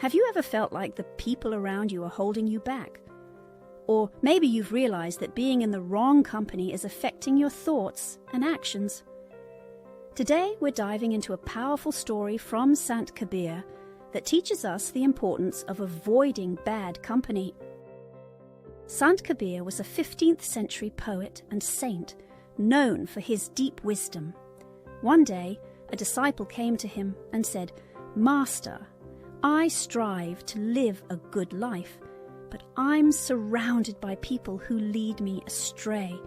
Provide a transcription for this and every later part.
Have you ever felt like the people around you are holding you back? Or maybe you've realized that being in the wrong company is affecting your thoughts and actions. Today we're diving into a powerful story from Sant Kabir that teaches us the importance of avoiding bad company. Sant Kabir was a 15th century poet and saint known for his deep wisdom. One day, a disciple came to him and said, "Master, I strive to live a good life, but I'm surrounded by people who lead me astray.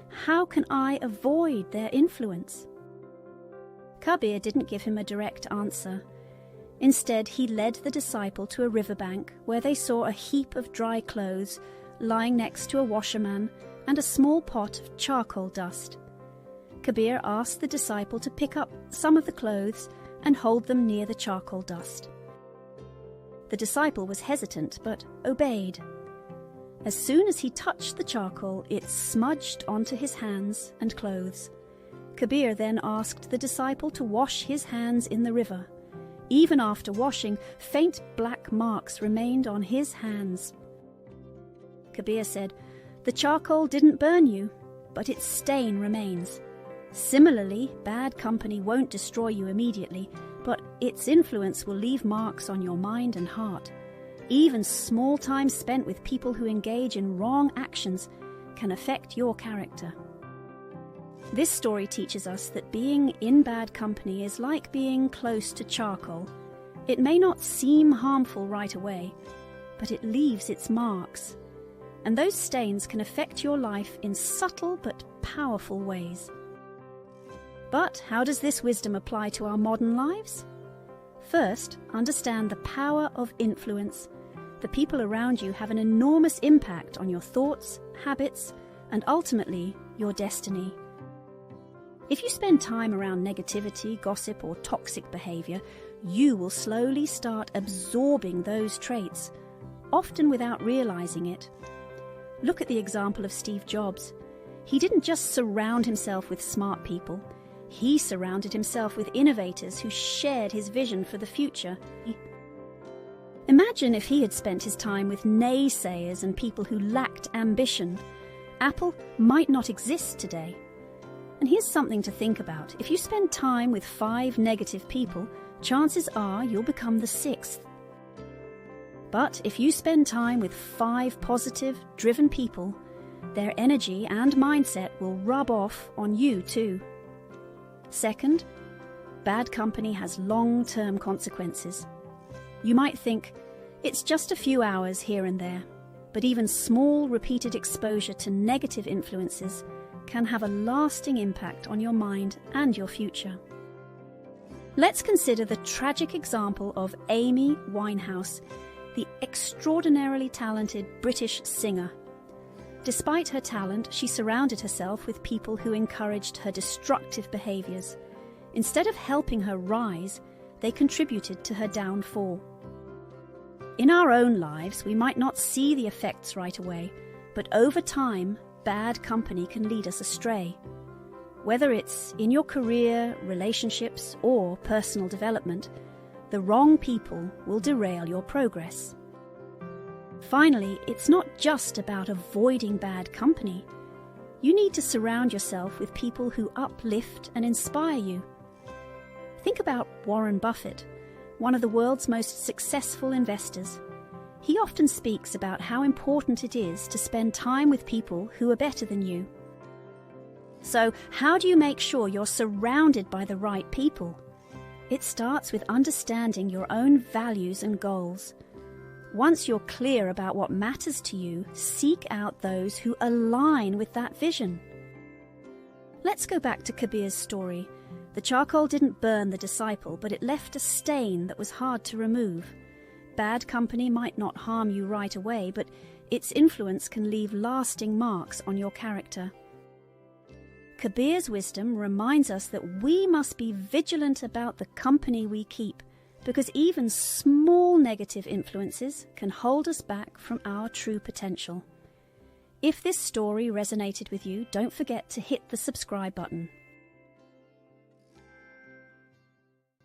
How can I avoid their influence?" Kabir didn't give him a direct answer. Instead, he led the disciple to a riverbank where they saw a heap of dry clothes lying next to a washerman and a small pot of charcoal dust. Kabir asked the disciple to pick up some of the clothes and hold them near the charcoal dust. The disciple was hesitant but obeyed. As soon as he touched the charcoal, it smudged onto his hands and clothes. Kabir then asked the disciple to wash his hands in the river. Even after washing, faint black marks remained on his hands. Kabir said, "The charcoal didn't burn you, but its stain remains. Similarly, bad company won't destroy you immediately, but its influence will leave marks on your mind and heart. Even small time spent with people who engage in wrong actions can affect your character." This story teaches us that being in bad company is like being close to charcoal. It may not seem harmful right away, but it leaves its marks. And those stains can affect your life in subtle but powerful ways. But how does this wisdom apply to our modern lives? First, understand the power of influence. The people around you have an enormous impact on your thoughts, habits, and ultimately your destiny. If you spend time around negativity, gossip, or toxic behavior, you will slowly start absorbing those traits, often without realizing it. Look at the example of Steve Jobs. He didn't just surround himself with smart people. He surrounded himself with innovators who shared his vision for the future. Imagine if he had spent his time with naysayers and people who lacked ambition. Apple might not exist today. And here's something to think about. If you spend time with 5 negative people, chances are you'll become the 6th. But if you spend time with 5 positive, driven people, their energy and mindset will rub off on you too. Second, bad company has long-term consequences. You might think, it's just a few hours here and there, but even small repeated exposure to negative influences can have a lasting impact on your mind and your future. Let's consider the tragic example of Amy Winehouse, the extraordinarily talented British singer. Despite her talent, she surrounded herself with people who encouraged her destructive behaviours. Instead of helping her rise, they contributed to her downfall. In our own lives, we might not see the effects right away, but over time, bad company can lead us astray. Whether it's in your career, relationships, or personal development, the wrong people will derail your progress. Finally, it's not just about avoiding bad company. You need to surround yourself with people who uplift and inspire you. Think about Warren Buffett, one of the world's most successful investors. He often speaks about how important it is to spend time with people who are better than you. So, how do you make sure you're surrounded by the right people? It starts with understanding your own values and goals. Once you're clear about what matters to you, seek out those who align with that vision. Let's go back to Kabir's story. The charcoal didn't burn the disciple, but it left a stain that was hard to remove. Bad company might not harm you right away, but its influence can leave lasting marks on your character. Kabir's wisdom reminds us that we must be vigilant about the company we keep, because even small negative influences can hold us back from our true potential. If this story resonated with you, don't forget to hit the subscribe button.